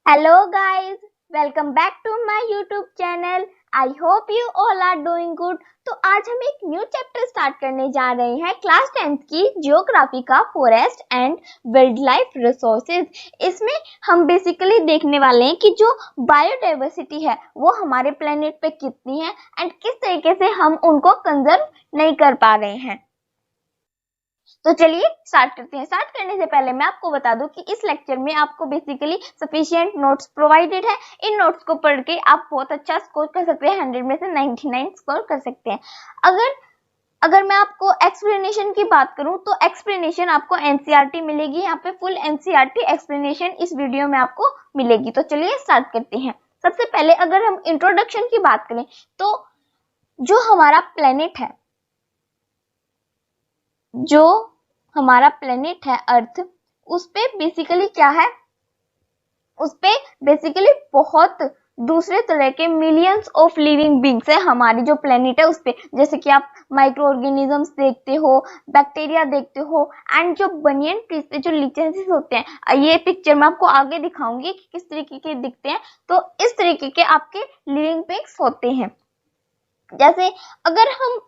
Hello guys, welcome back to my YouTube channel. I hope you all are doing good. तो आज हम एक new chapter start करने जा रहे हैं क्लास 10th की जियोग्राफी का forest and wild life resources. इसमें हम बेसिकली देखने वाले हैं कि जो बायोडाइवर्सिटी है वो हमारे प्लेनेट पे कितनी है एंड किस तरीके से हम उनको कंजर्व नहीं कर पा रहे हैं। तो चलिए स्टार्ट करते हैं। स्टार्ट करने से पहले मैं आपको बता दूं कि इस लेक्चर में आपको बेसिकली सफिशिएंट नोट्स प्रोवाइडेड है। इन नोट्स को पढ़ के आप बहुत अच्छा स्कोर कर सकते हैं, 100 में से 99 स्कोर कर सकते हैं। अगर मैं आपको एक्सप्लेनेशन की बात करूं तो एक्सप्लेनेशन आपको एनसीईआरटी मिलेगी। यहाँ पे फुल एनसीईआरटी एक्सप्लेनेशन इस वीडियो में आपको मिलेगी। तो चलिए स्टार्ट करते हैं। सबसे पहले अगर हम इंट्रोडक्शन की बात करें तो जो हमारा प्लेनेट है अर्थ, उस पे बेसिकली क्या है, उस पे बेसिकली बहुत दूसरे तरह के मिलियंस ऑफ लिविंग बींग्स है। हमारी जो प्लेनेट है उस पे जैसे कि आप माइक्रो ऑर्गेनिजम्स देखते हो, बैक्टीरिया देखते हो एंड जो बनियन ट्रीज पे जो लिचेंसेस होते हैं, ये पिक्चर मैं आपको आगे दिखाऊंगी कि किस तरीके के दिखते हैं। तो इस तरीके के आपके लिविंग बींग्स होते हैं। जैसे अगर हम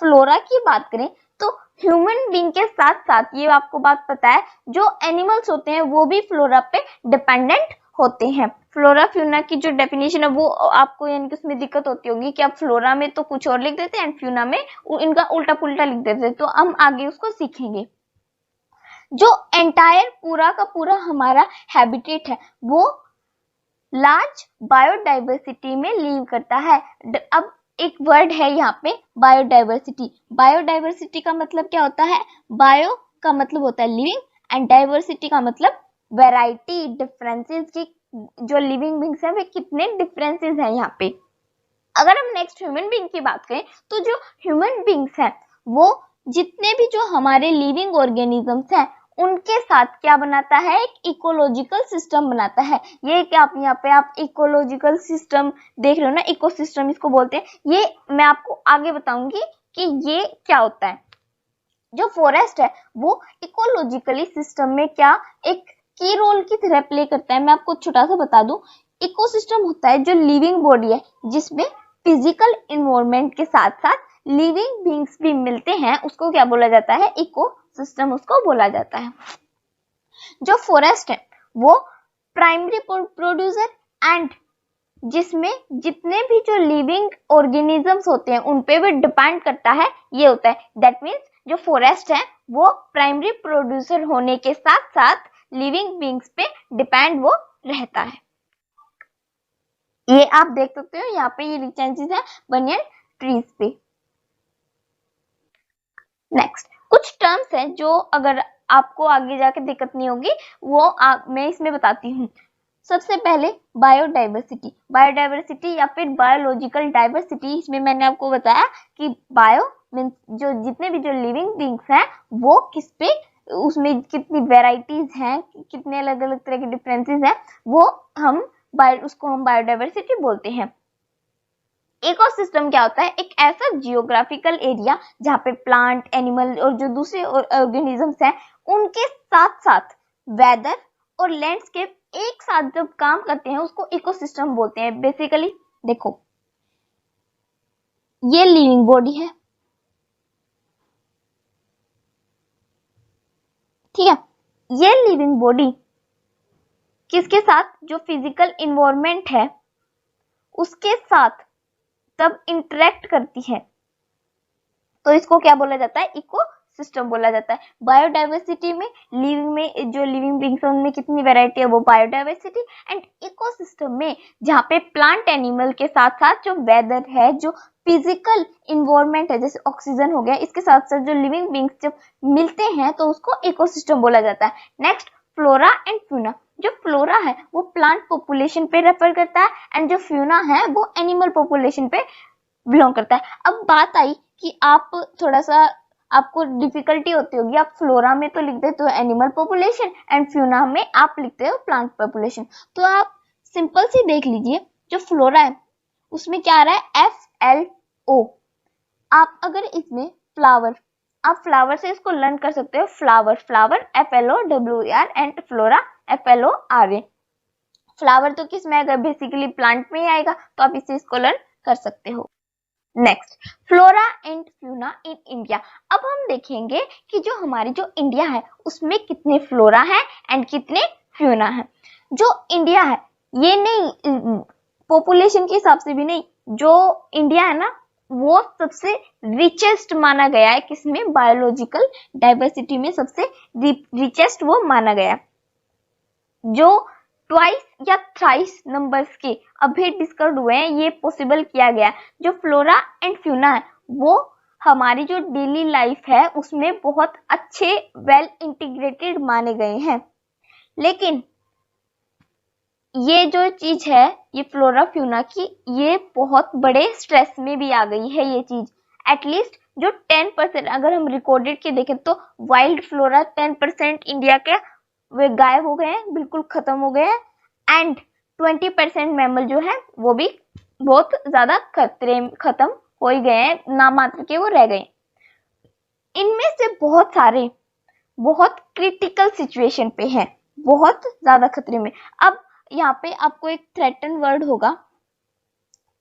फ्लोरा की बात करें तो ह्यूमन बीइंग के साथ साथ, ये आपको बात पता है, जो एनिमल्स होते हैं वो भी फ्लोरा पे डिपेंडेंट होते हैं। फ्लोरा फ्यूना की जो डेफिनेशन है वो आपको यानी कि उसमें दिक्कत होती होगी कि आप फ्लोरा में तो कुछ और लिख देते हैं एंड फ्यूना में इनका उल्टा पुल्टा लिख देते हैं। तो हम आगे उसको सीखेंगे। जो एंटायर पूरा का पूरा हमारा हैबिटेट है वो लार्ज बायोडाइवर्सिटी में लीव करता है। अब एक वर्ड है यहाँ पे बायोडाइवर्सिटी। बायोडाइवर्सिटी का मतलब क्या होता है? बायो का मतलब होता है लिविंग एंड डाइवर्सिटी का मतलब वैरायटी, डिफरेंसेस की जो लिविंग बींग्स है वे कितने डिफरेंसेस हैं यहाँ पे। अगर हम नेक्स्ट ह्यूमन बींग की बात करें तो जो ह्यूमन बींग्स हैं वो जितने भी जो हमारे लिविंग ऑर्गेनिजम्स हैं उनके साथ क्या बनाता है, एक इकोलॉजिकल सिस्टम बनाता है। ये क्या आप यहाँ पे आप इकोलॉजिकल सिस्टम देख रहे हो ना, इकोसिस्टम इसको बोलते हैं। ये मैं आपको आगे बताऊंगी कि ये क्या होता है। जो फॉरेस्ट है वो इकोलॉजिकली सिस्टम में क्या एक की रोल की तरह प्ले करता है। मैं आपको छोटा सा बता दूं, इकोसिस्टम होता है जो लिविंग बॉडी है जिसमें फिजिकल इन्वायरमेंट के साथ साथ लिविंग बींग्स भी मिलते हैं, उसको क्या बोला जाता है, इकोसिस्टम उसको बोला जाता है। जो फॉरेस्ट है वो प्राइमरी प्रोड्यूसर एंड जिसमें जितने भी जो लिविंग ऑर्गेनिजम्स होते हैं उन पे भी डिपेंड करता है, ये होता है। दैट मीन्स जो फॉरेस्ट है वो प्राइमरी प्रोड्यूसर होने के साथ साथ लिविंग बींग्स पे डिपेंड वो रहता है। ये आप देख सकते हो यहाँ पे ये लिचेंसेस है बनियन ट्रीज पे। नेक्स्ट कुछ टर्म्स हैं जो अगर आपको आगे जाके दिक्कत नहीं होगी वो मैं इसमें बताती हूँ। सबसे पहले बायोडाइवर्सिटी। बायोडाइवर्सिटी या फिर बायोलॉजिकल डाइवर्सिटी, इसमें मैंने आपको बताया कि बायो मीन्स जो जितने भी जो लिविंग बींग्स हैं वो किस पे, उसमें कितनी वेराइटीज हैं, कितने अलग अलग तरह के डिफरेंसेस हैं, वो उसको हम बायोडाइवर्सिटी बोलते हैं। इकोसिस्टम क्या होता है, एक ऐसा जियोग्राफिकल एरिया जहाँ पे प्लांट, एनिमल और जो दूसरे ऑर्गेनिजम्स हैं उनके साथ साथ वेदर और लैंडस्केप एक साथ जब काम करते हैं उसको इकोसिस्टम बोलते हैं। बेसिकली देखो ये लिविंग बॉडी है, ठीक है। ये लिविंग बॉडी किसके साथ, जो फिजिकल इन्वायरमेंट है उसके साथ तब इंटरेक्ट करती है तो इसको क्या बोला जाता है, इको सिस्टम बोला जाता है। बायोडाइवर्सिटी में लिविंग में जो लिविंग बींग्स है उनमें कितनी वैरायटी है वो बायोडाइवर्सिटी, एंड इकोसिस्टम में जहाँ पे प्लांट एनिमल के साथ साथ जो वेदर है, जो फिजिकल इन्वायरमेंट है जैसे ऑक्सीजन हो गया, इसके साथ साथ जो लिविंग बींग्स जब मिलते हैं तो उसको इकोसिस्टम बोला जाता है। Next flora and fauna. जो फ्लोरा है वो प्लांट पॉपुलेशन पे रेफर करता है एंड जो फ्यूना है वो एनिमल पॉपुलेशन पे बिलोंग करता है। अब बात आई कि आप थोड़ा सा आपको डिफिकल्टी होती होगी, आप फ्लोरा में तो लिख देते हो एनिमल पॉपुलेशन एंड फ्यूना में आप लिखते हो प्लांट पॉपुलेशन। तो आप सिंपल सी देख लीजिए, जो फ्लोरा है उसमें क्या आ रहा है, FLO। आप अगर इसमें फ्लावर, आप फ्लावर से इसको लर्न कर सकते हो, flower FLOWER and flora FLORA। Flower तो किस में आएगा, बेसिकली प्लांट में ही आएगा, तो आप इसको लर्न कर सकते हो। Next, flora and fauna in India. अब हम देखेंगे कि जो हमारी जो इंडिया है उसमें कितने फ्लोरा है एंड कितने फ्यूना है। जो इंडिया है ये नहीं, पॉपुलेशन के हिसाब से भी नहीं, जो इंडिया है ना वो सबसे रिचेस्ट माना गया है, किसमें, बायोलॉजिकल डाइवर्सिटी में सबसे रिचेस्ट वो माना गया है। जो ट्वाइस या थ्राइस नंबर्स के अभी डिस्कवर्ड हुए हैं, ये पॉसिबल किया गया। जो फ्लोरा एंड फ्यूना है वो हमारी जो डेली लाइफ है उसमें बहुत अच्छे वेल इंटीग्रेटेड माने गए हैं। लेकिन ये जो चीज है, ये फ्लोरा फ्यूना की, ये बहुत बड़े स्ट्रेस में भी आ गई है ये चीज। एटलीस्ट जो 10%, अगर हम रिकॉर्डेड के देखें तो वाइल्ड फ्लोरा 10% इंडिया के वे गायब हो गए हैं, बिल्कुल खत्म हो गए हैं। एंड 20% मैमल जो है वो भी बहुत ज्यादा खत्म हो ही गए हैं, नाम मात्र के वो रह गए। इनमें से बहुत सारे बहुत क्रिटिकल सिचुएशन पे हैं, बहुत ज्यादा खतरे में। अब यहाँ पे आपको एक थ्रेटन वर्ड होगा,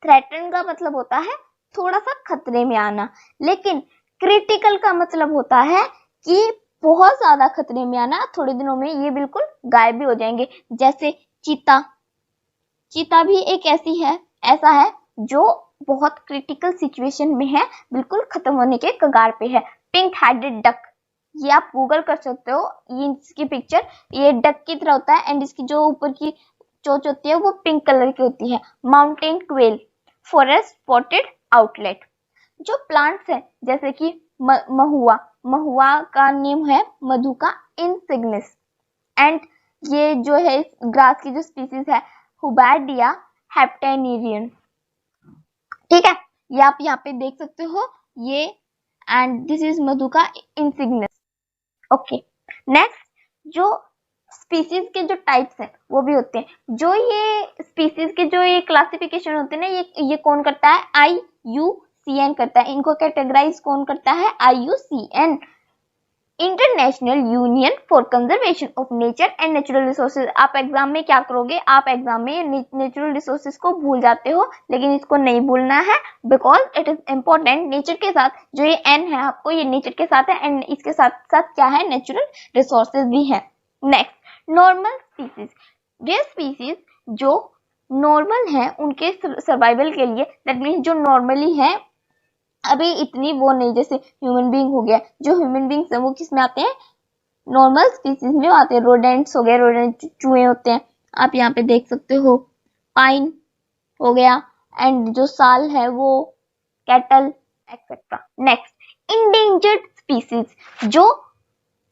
थ्रेटन का मतलब होता है थोड़ा सा खतरे में आना, लेकिन क्रिटिकल का मतलब होता है कि बहुत ज्यादा खतरे में आना, थोड़े दिनों में ये बिल्कुल गायब भी हो जाएंगे। जैसे चीता, चीता भी एक ऐसा है जो बहुत क्रिटिकल सिचुएशन में है, बिल्कुल खत्म होने के कगार पे है। पिंक हेडेड डक, ये आप गूगल कर सकते हो, ये इसकी पिक्चर, ये डक की तरह होता है एंड इसकी जो ऊपर की चोंच होती है वो पिंक कलर की होती है। Mountain quail, forest spotted outlet. जो प्लांट्स है जैसे कि महुआ, महुआ का नेम है मधुका इंसिग्निस। एंड ये जो है ग्रास की जो स्पीसीज है हुबैर्डिया हेप्टेनेरियन, ठीक है, ये आप यहाँ पे देख सकते हो ये, and this is Madhuca insignis. Okay, next, जो स्पीसीज के जो टाइप्स हैं वो भी होते हैं। जो ये स्पीसीज के जो ये क्लासिफिकेशन होते हैं ना, ये कौन करता है, IUCN करता है। इनको कैटेगराइज कौन करता है, IUCN, international union for conservation of nature and natural resources. आप एग्जाम में क्या करोगे, आप एग्जाम में नेचुरल रिसोर्सेज को भूल जाते हो, लेकिन इसको नहीं भूलना है, because it is important. Nature के साथ जो ये N है, आपको ये नेचर के साथ है एंड इसके साथ साथ क्या है, नेचुरल रिसोर्सेज भी है। नेक्स्ट, नॉर्मल स्पीसीज, ये स्पीसीज जो नॉर्मल है उनके सर्वाइवल के लिए, दैट मीन्स जो नॉर्मली है, अभी इतनी वो नहीं, जैसे ह्यूमन बीइंग हो गया, जो ह्यूमन बीइंग्स है वो किस में आते हैं, नॉर्मल स्पीसीज में आते हैं। रोडेंट्स हो गए, रोडेंट चूहे होते हैं, आप यहाँ पे देख सकते हो, पाइन हो गया, एंड जो साल है वो cattle etcetera. Next, endangered species, जो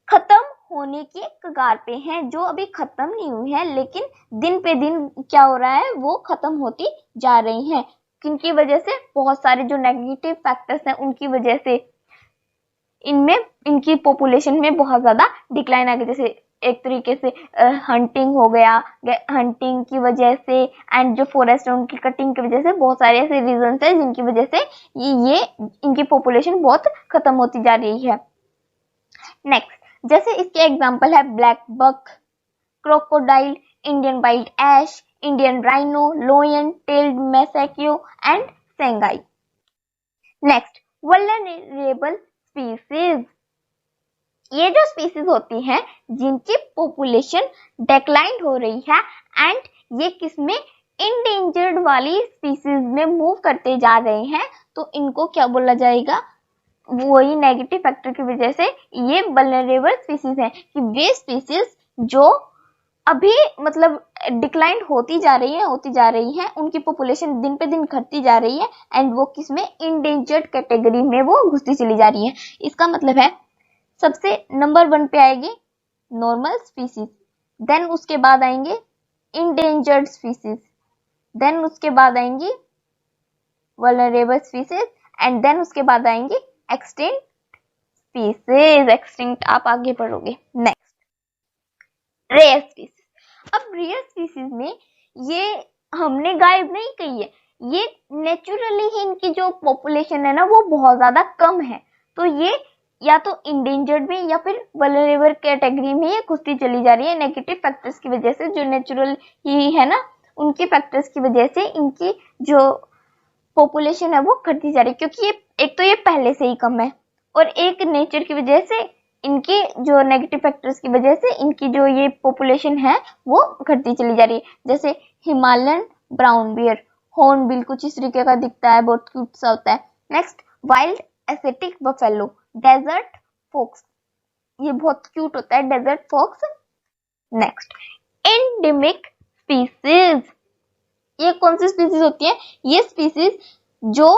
खत्म होने के कगार पे हैं, जो अभी खत्म नहीं हुई है लेकिन दिन पे दिन क्या हो रहा है, वो खत्म होती जा रही हैं। किनकी वजह से, बहुत सारे जो नेगेटिव फैक्टर्स हैं उनकी वजह से इनमें, इनकी पॉपुलेशन में बहुत ज्यादा डिक्लाइन आ गया। जैसे एक तरीके से हंटिंग हो गया, हंटिंग की वजह से, एंड जो फॉरेस्ट है उनकी कटिंग की वजह से, बहुत सारे ऐसे रीजंस है जिनकी वजह से ये इनकी पॉपुलेशन बहुत खत्म होती जा रही है। नेक्स्ट, जैसे इसके एग्जांपल है black buck, crocodile, Indian wild ass, Indian rhino, lion tailed macaque and sangai. Next, vulnerable species, ये जो स्पीसीज होती हैं जिनकी पॉपुलेशन डिक्लाइन हो रही है एंड ये किसमें, इंडेंजर्ड वाली स्पीसीज में मूव करते जा रहे हैं, तो इनको क्या बोला जाएगा, वही नेगेटिव फैक्टर की वजह से ये वल्नरेबल स्पीसीज है, कि वे स्पीसीज जो अभी मतलब डिक्लाइन होती जा रही है, उनकी पॉपुलेशन दिन पे दिन घटती जा रही है एंड वो किसमें, इंडेंजर्ड कैटेगरी में वो घुसती चली जा रही है। इसका मतलब है सबसे नंबर 1 पे आएगी नॉर्मल स्पीसीज, देन उसके बाद आएंगे इंडेंजर्ड स्पीसीज, देन उसके बाद आएंगी वल्नरेबल स्पीसीज एंड देन उसके बाद आएंगी एक्सटिंक्ट स्पीसीज। एक्सटिंक्ट आप आगे पढ़ोगे। Next, rare species. अब रेयर स्पीसीज में ये हमने गायब नहीं कही है, ये नेचुरली ही इनकी जो पॉपुलेशन है ना वो बहुत ज्यादा कम है, तो ये या तो इंडेंजर्ड में या फिर वल्नरेबल कैटेगरी में ये घुसती चली जा रही है नेगेटिव फैक्टर्स की वजह से, जो नेचुरल ही है ना, उनके फैक्टर्स की वजह से इनकी जो पॉपुलेशन है वो घटती जा रही है, क्योंकि ये एक तो ये पहले से ही कम है और एक नेचर की वजह से इनके जो नेगेटिव फैक्टर्स की वजह से इनकी जो ये पॉपुलेशन है वो घटती चली जा रही है। जैसे हिमालयन ब्राउन बियर, हॉर्नबिल कुछ इस तरीके का दिखता है, बहुत क्यूट सा होता है। Next wild asiatic buffalo, desert fox, ये बहुत क्यूट होता है desert fox. Next endemic species, ये कौन सी स्पीसीज होती है? ये स्पीसीज जो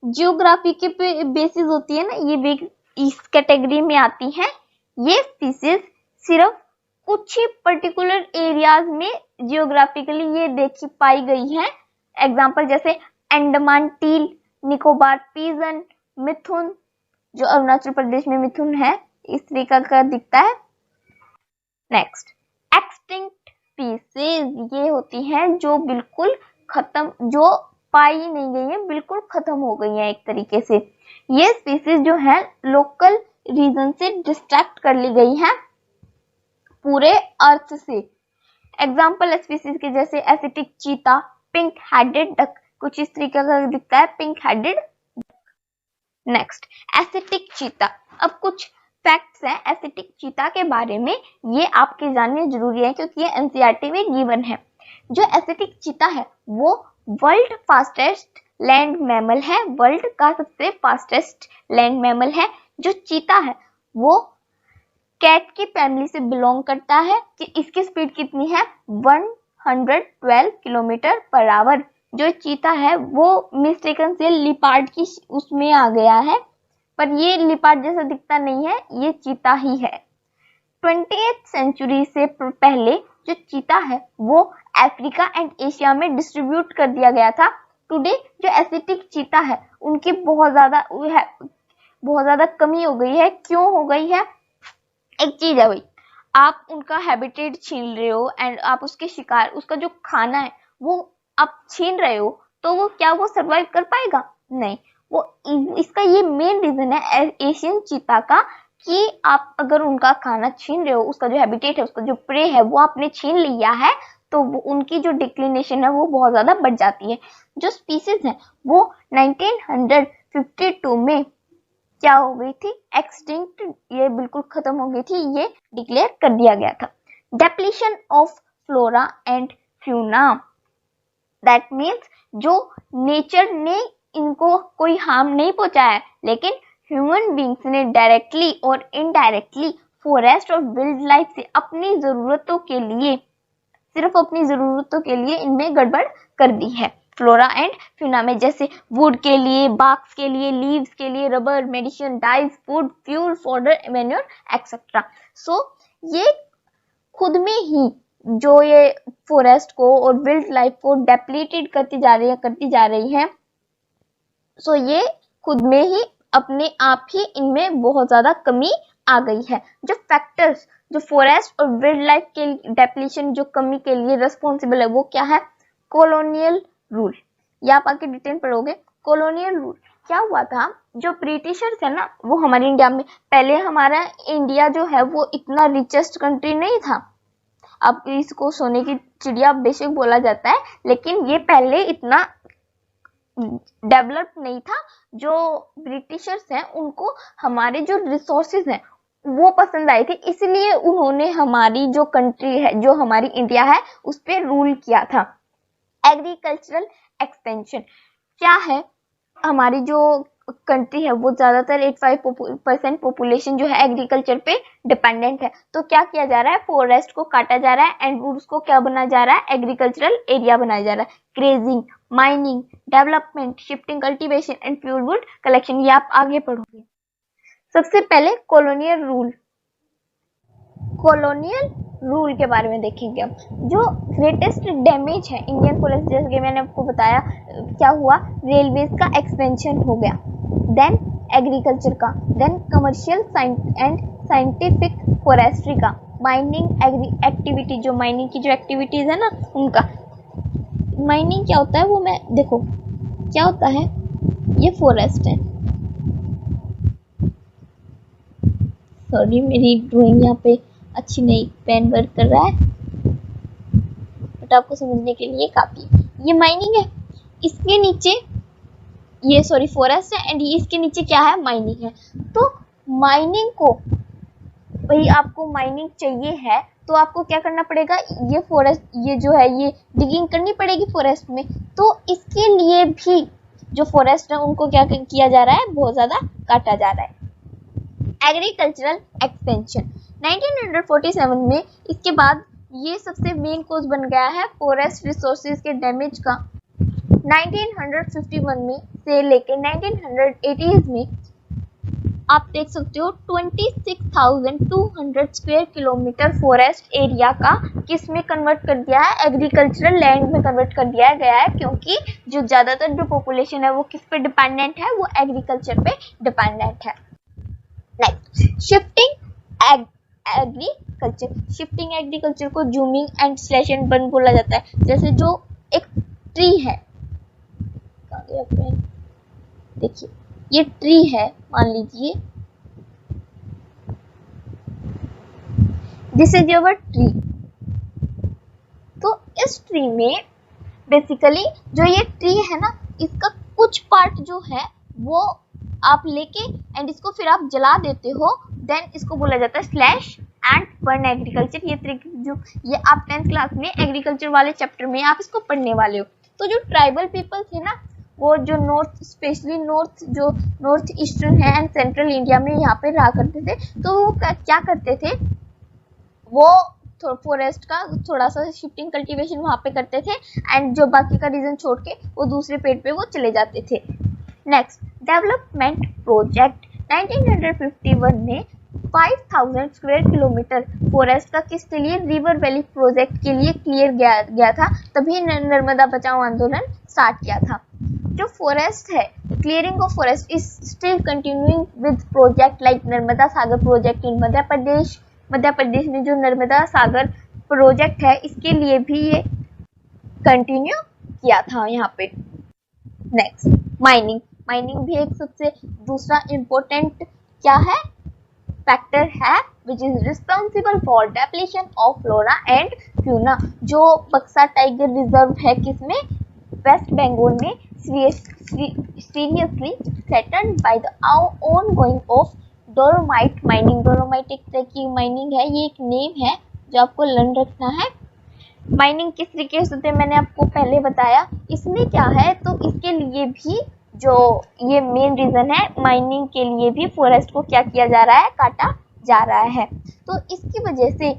जियोग्राफी के बेसिस होती है ना, ये इस कैटेगरी में आती है। ये स्पीसीज सिर्फ कुछ ही पर्टिकुलर एरियाज में जियोग्राफिकली ये देखी पाई गई है। एग्जांपल जैसे अंडमान टील, निकोबार पीजन, मिथुन, जो अरुणाचल प्रदेश में मिथुन है, इस तरीका का दिखता है। नेक्स्ट एक्सटिंक्ट स्पीसीज, ये होती हैं जो बिल्कुल खत्म, जो पाई नहीं गई है, बिल्कुल खत्म हो गई है एक तरीके से। ये स्पीसीज जो है लोकल रीजन से डिस्ट्रैक्ट कर ली गई है पूरे अर्थ से। एग्जाम्पल स्पीसीज के जैसे एसिटिक चीता, पिंक हेडेड डक, कुछ इस तरीके का दिखता है पिंक हेडेड। नेक्स्ट एसिटिक चीता, अब कुछ फैक्ट्स हैं एसिटिक चीता के बारे में, ये आपके जानने जरूरी है क्योंकि ये एनसीईआरटी में गिवन है। जो एसिटिक चीता है वो वर्ल्ड फास्टेस्ट लैंड मैमल है, वर्ल्ड का सबसे फास्टेस्ट लैंड मैमल है। जो चीता है वो कैट की फैमिली से बिलोंग करता है। कि इसकी स्पीड कितनी है? 112 किलोमीटर पर आवर। जो चीता है वो मिस्टेकन से लिपार्ड की उसमें आ गया है, पर ये लिपार्ड जैसा दिखता नहीं है, ये चीता ही है। 20th सेंचुरी से पहले जो चीता है वो अफ्रीका एंड एशिया में डिस्ट्रीब्यूट कर दिया गया था। टुडे जो एसिटिक चीता है उनकी बहुत ज्यादा कमी हो गई है। क्यों हो गई है? एक चीज है भाई, आप उनका हैबिटेट छीन रहे हो एंड आप उसके शिकार, उसका जो खाना है वो आप छीन रहे हो, तो वो क्या वो सरवाइव कर पाएगा? नहीं। वो इसका ये मेन रीजन है एशियन चीता का, कि आप अगर उनका खाना छीन रहे हो, उसका जो हैबिटेट है, उसका जो प्रे है वो आपने छीन लिया है, तो वो उनकी जो डिक्लिनेशन है वो बहुत ज्यादा बढ़ जाती है। जो स्पीसीज है वो 1952 में क्या हो गई थी? एक्सटिंक्ट, ये बिल्कुल खत्म हो गई थी, ये डिक्लेयर कर दिया गया था। Depletion of flora and fauna, that means जो नेचर ने इनको कोई हार्म नहीं पहुंचाया, लेकिन ह्यूमन बींग्स ने डायरेक्टली और इनडायरेक्टली फॉरेस्ट और वाइल्ड लाइफ से अपनी जरूरतों के लिए, सिर्फ अपनी जरूरतों के लिए इनमें गड़बड़ कर दी है फ्लोरा एंड फ्यूना में। जैसे वुड के लिए, बार्क्स के लिए, लीव्स के लिए, rubber, medicine, dyes, food, fuel, fodder, manure etcetera. So ये खुद में ही जो ये फॉरेस्ट को और वाइल्ड लाइफ को डेप्लीटेड करती जा रही है। सो ये खुद में ही अपने आप ही इनमें बहुत ज्यादा कमी आ गई है। जो फैक्टर्स जो फॉरेस्ट और वाइल्ड लाइफ के डेप्लीशन जो कमी के लिए रिस्पॉन्सिबल है वो क्या है? Colonial rule. ये आप आके डिटेल पढ़ोगे। कॉलोनियल रूल क्या हुआ था? जो ब्रिटिशर्स है ना वो हमारे इंडिया में, पहले हमारा इंडिया जो है वो इतना रिचेस्ट कंट्री नहीं था। अब इसको सोने की चिड़िया बेशक बोला जाता है, लेकिन ये पहले इतना डेवलप नहीं था। जो ब्रिटिशर्स हैं उनको हमारे जो रिसोर्सेज हैं वो पसंद आए थे, इसलिए उन्होंने हमारी जो कंट्री है, जो हमारी इंडिया है, उस पर रूल किया था। एग्रीकल्चरल एक्सपेंशन क्या है? हमारी जो कंट्री है वो ज्यादातर 85% पॉपुलेशन जो है एग्रीकल्चर पे डिपेंडेंट है। तो क्या किया जा रहा है? फॉरेस्ट को काटा जा रहा है एंड उसको क्या बनाया जा रहा है? एग्रीकल्चरल एरिया बनाया जा रहा है। Grazing, mining, development, shifting, cultivation and fuel wood collection, ये आप आगे पढ़ोगे। सबसे पहले कॉलोनियल रूल। कॉलोनियल रूल के बारे में देखेंगे हम। जो ग्रेटेस्ट डैमेज है इंडियन फॉरेस्ट, जैसे कि मैंने आपको बताया क्या हुआ, रेलवेज का एक्सपेंशन हो गया, देन एग्रीकल्चर का, then commercial and scientific forestry का, माइनिंग एक्टिविटी, जो माइनिंग की जो एक्टिविटीज है ना उनका। माइनिंग क्या होता है वो मैं देखो क्या होता है, ये फॉरेस्ट है, सॉरी मेरी ड्राइंग यहाँ पे अच्छी नहीं, पेन वर्क कर रहा है, बट आपको समझने के लिए काफी। ये माइनिंग है, इसके नीचे ये सॉरी फॉरेस्ट है एंड इसके नीचे क्या है, माइनिंग है। तो माइनिंग को भाई आपको माइनिंग चाहिए है तो आपको क्या करना पड़ेगा, ये फॉरेस्ट ये जो है ये डिगिंग करनी पड़ेगी फॉरेस्ट में। तो इसके लिए भी जो फॉरेस्ट है उनको क्या किया जा रहा है, बहुत ज्यादा काटा जा रहा है। एग्रीकल्चरल एक्सपेंशन 1947 में, इसके बाद ये सबसे मेन कॉज बन गया है फॉरेस्ट रिसोर्सेज के डैमेज का। 1951 में से लेकर 1980s में आप देख सकते हो 26,200 स्क्वायर किलोमीटर फॉरेस्ट एरिया का किस में कन्वर्ट कर दिया है, एग्रीकल्चरल लैंड में कन्वर्ट कर दिया गया है, क्योंकि जो ज्यादातर जो पॉपुलेशन है वो किस पे डिपेंडेंट है, वो एग्रीकल्चर पे डिपेंडेंट है। Next, shifting agriculture. Shifting agriculture को jhuming and slash and burn बोला जाता है। जैसे जो एक ट्री है, देखिए ये ट्री है, मान लीजिए दिस इज योर ट्री। तो इस ट्री में बेसिकली जो ये ट्री है ना, इसका कुछ पार्ट जो है वो आप लेके एंड इसको फिर आप जला देते हो, देन इसको बोला जाता है स्लैश एंड बर्न एग्रीकल्चर। ये तरीके जो ये आप 10th क्लास में एग्रीकल्चर वाले चैप्टर में आप इसको पढ़ने वाले हो। तो जो ट्राइबल पीपल थे ना, वो जो नॉर्थ स्पेशली नॉर्थ जो नॉर्थ ईस्टर्न है एंड सेंट्रल इंडिया में यहाँ पे रहा करते थे, तो वो क्या करते थे, वो फॉरेस्ट का थोड़ा सा शिफ्टिंग कल्टीवेशन वहाँ पे करते थे एंड जो बाकी का रीजन छोड़ के वो दूसरे पेड़ पे वो चले जाते थे। नेक्स्ट, डेवलपमेंट प्रोजेक्ट 1951 में 5,000 स्क्वायर किलोमीटर फॉरेस्ट का किसके लिए, रिवर वैली प्रोजेक्ट के लिए क्लियर गया था। तभी नर्मदा बचाओ आंदोलन स्टार्ट किया था। जो फॉरेस्ट है, clearing of forest is still continuing with project like Narmada Sagar project in Madhya Pradesh. Madhya Pradesh में जो नर्मदा सागर प्रोजेक्ट है, इसके लिए भी ये कंटिन्यू किया था यहाँ पे। Next, mining. माइनिंग भी एक सबसे दूसरा इम्पोर्टेंट क्या है, फैक्टर है which is responsible for depletion of flora and fauna. जो बक्सा टाइगर रिजर्व है किसमें, वेस्ट बंगाल में, seriously threatened by the ongoing of dolomite mining. Dolomite एक तरह की माइनिंग है, ये एक नेम है जो आपको लर्न रखना है। माइनिंग किस तरीके से होते हैं मैंने आपको पहले बताया। इसमें क्या है, तो इसके लिए भी जो ये मेन रीजन है, माइनिंग के लिए भी फॉरेस्ट को क्या किया जा रहा है, काटा जा रहा है। तो इसकी वजह से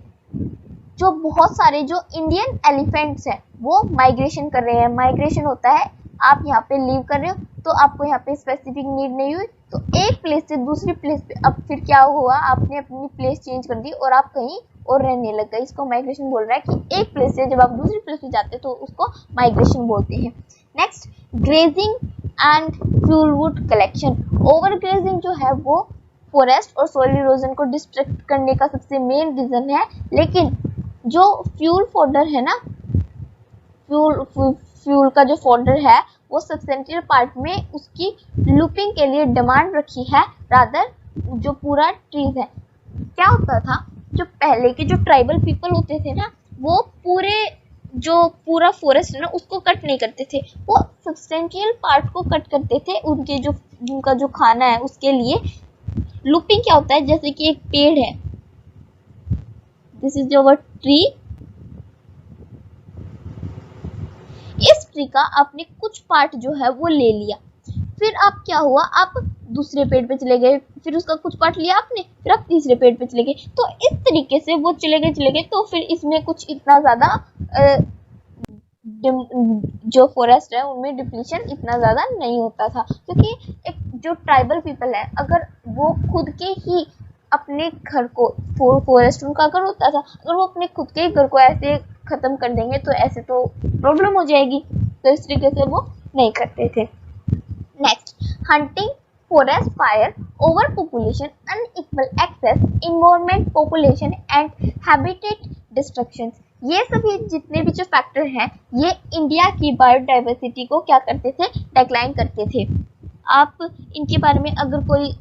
जो बहुत सारे जो इंडियन एलिफेंट्स हैं वो माइग्रेशन कर रहे हैं। माइग्रेशन होता है आप यहाँ पे लीव कर रहे हो तो आपको यहाँ पे स्पेसिफिक नीड नहीं हुई, तो एक प्लेस से दूसरी प्लेस पे अब फिर क्या हुआ, आपने अपनी प्लेस चेंज कर दी और आप कहीं और रहने लग गए। इसको माइग्रेशन बोल रहा है कि एक प्लेस से जब आप दूसरी प्लेस पे जाते हो तो उसको माइग्रेशन बोलते हैं। Next, grazing and fuelwood collection. Over grazing जो है वो फॉरेस्ट और सोइल इरोजन को डिस्ट्रैक्ट करने का सबसे मेन रीजन है, लेकिन जो फ्यूल फोल्डर है ना, फ्यूल का जो फोल्डर है वो सबसेंट्रियल पार्ट में उसकी लूपिंग के लिए डिमांड रखी है, रादर जो पूरा ट्रीज है। क्या होता था, जो पहले के जो ट्राइबल पीपल होते थे ना, वो पूरा फॉरेस्ट है ना उसको कट नहीं करते थे, वो सबसेंट्रियल पार्ट को कट करते थे उनके जो उनका जो खाना है उसके लिए। लूपिंग क्या होता है, जैसे कि एक पेड़ है, दिस इज योर ट्री, इस ट्री का आपने कुछ पार्ट जो है वो ले लिया, फिर आप क्या हुआ, आप दूसरे पेड़ पे चले गए, फिर उसका कुछ पार्ट लिया आपने, फिर आप तीसरे पेड़ पे चले गए, तो इस तरीके से वो चले गए, तो फिर इसमें कुछ इतना ज्यादा जो फॉरेस्ट है उनमें डिप्लीशन इतना ज्यादा नहीं होता था, क्योंकि एक जो ट्राइबल पीपल है अगर वो खुद के ही अपने घर को, फॉरेस्ट उनका घर होता था, अगर वो अपने खुद के घर को ऐसे खत्म कर देंगे तो ऐसे तो प्रॉब्लम हो जाएगी, तो इस तरीके से वो नहीं करते थे। Next, hunting, forest fire, overpopulation, unequal access, environment, population and habitat destruction, ये सभी जितने भी जो फैक्टर हैं ये इंडिया की बायोडाइवर्सिटी को क्या करते थे, डिक्लाइन करते थे। आप इनके बारे में अगर कोई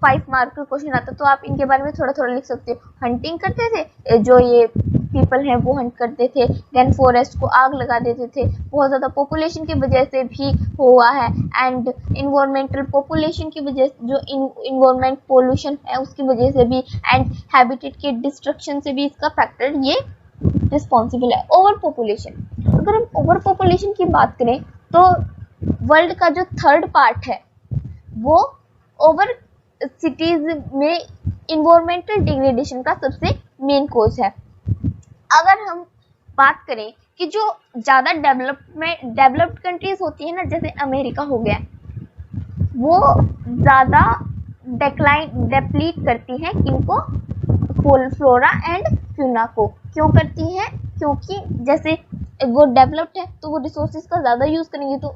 5 मार्क का क्वेश्चन आता तो आप इनके बारे में थोड़ा थोड़ा लिख सकते हो। हंटिंग करते थे, जो ये पीपल हैं वो हंट करते थे, देन फॉरेस्ट को आग लगा देते थे, बहुत ज़्यादा पॉपुलेशन की वजह से भी हुआ है, एंड इन्वायरमेंटल पॉपुलेशन की वजह से, जो इन्वायरमेंट पोल्यूशन है उसकी वजह से भी, एंड हैबिटेट के डिस्ट्रक्शन से भी इसका फैक्टर ये रिस्पॉन्सिबल है। ओवर पॉपुलेशन, अगर हम ओवर पॉपुलेशन की बात करें तो वर्ल्ड का जो 3rd पार्ट है वो ओवर सिटीज में इन्वायरमेंटल डिग्रेडेशन का सबसे मेन कोज है। अगर हम बात करें कि जो ज़्यादा डेवलप्ड कंट्रीज होती है ना, जैसे अमेरिका हो गया, वो ज़्यादा डेप्लीट करती हैं किनको, फ्लोरा एंड फ्यूना को। क्यों करती हैं? क्योंकि जैसे वो डेवलप्ड है तो वो रिसोर्सेज का ज़्यादा यूज़ करेंगे, तो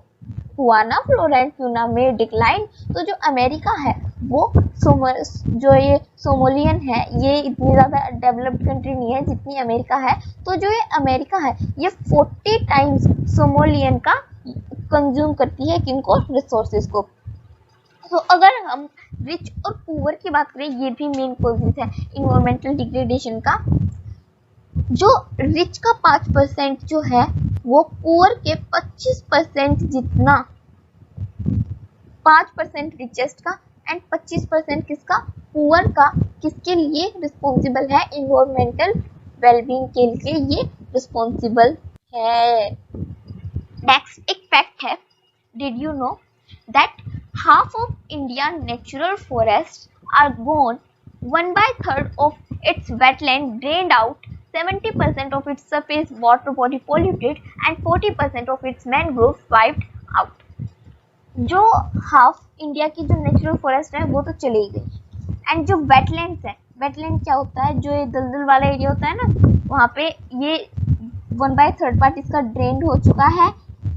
हुआ ना फ्लोरा एंड फ्यूना में डिक्लाइन। तो जो अमेरिका है वो जो ये सोमालियन है, ये इतनी ज़्यादा डेवलप्ड कंट्री नहीं है जितनी अमेरिका है। तो जो ये अमेरिका है ये 40 टाइम्स सोमालियन का कंज्यूम करती है किनको, रिसोर्सेज को। तो अगर हम रिच और पुअर की बात करें, ये भी मेन कॉजेज है इन्वायरमेंटल डिग्रेडेशन का। जो रिच का 5% जो है वो पुअर के 25% जितना, 5% रिचेस्ट का एंड 25% किसका, पुअर का, किसके लिए रिस्पॉन्सिबल है, इन्वायरमेंटल वेलबींग के लिए ये रिस्पॉन्सिबल है। नेक्स्ट एक फैक्ट है, did you know that half of Indian natural forests are gone, 1/3 of its wetland drained out, 70% of its surface water body polluted, and 40% of its mangroves wiped out. जो half India की जो natural forest है वो तो चली गई, and जो wetlands है, वेटलैंड क्या होता है, जो ये दलदल वाला एरिया होता है ना, वहाँ पे ये 1/3 पार्ट इसका ड्रेन्ड हो चुका है,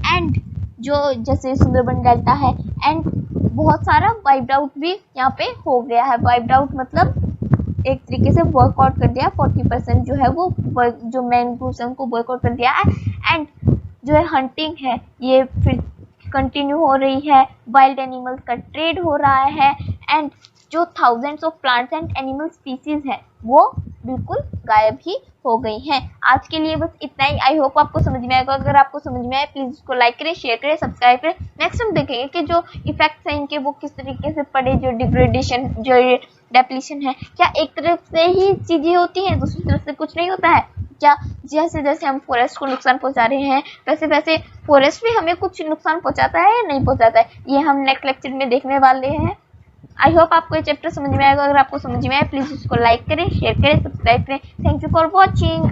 एंड जो जैसे सुंदरबन डेल्टा है, एंड बहुत सारा वाइप्ड आउट भी यहाँ पे हो गया है। वाइप्ड आउट मतलब एक तरीके से वर्कआउट कर दिया, 40% जो है वो जो मैंग्रोव्स है उनको वर्कआउट कर दिया है, एंड जो है हंटिंग है ये फिर कंटिन्यू हो रही है, वाइल्ड एनिमल्स का ट्रेड हो रहा है, एंड जो thousands of plants and animal species है वो बिल्कुल गायब ही हो गई हैं। आज के लिए बस इतना ही। आई होप आपको समझ में आएगा। अगर आपको समझ में आए प्लीज इसको लाइक करें, शेयर करें, सब्सक्राइब करें। नेक्स्ट हम देखेंगे कि जो इफेक्ट्स हैं इनके वो किस तरीके से पड़े, जो डिग्रेडेशन, जो डेप्लीशन है, क्या एक तरफ से ही चीजें होती हैं, दूसरी तरफ से कुछ नहीं होता है क्या? जैसे जैसे हम फॉरेस्ट को नुकसान पहुंचा रहे हैं वैसे वैसे फॉरेस्ट भी हमें कुछ नुकसान पहुंचाता है या नहीं पहुंचाता है, ये हम नेक्स्ट लेक्चर में देखने वाले हैं। आई होप आपको ये चैप्टर समझ में आएगा। अगर आपको समझ में आए प्लीज इसको लाइक करें, शेयर करें, सब्सक्राइब करें। Thank you for watching.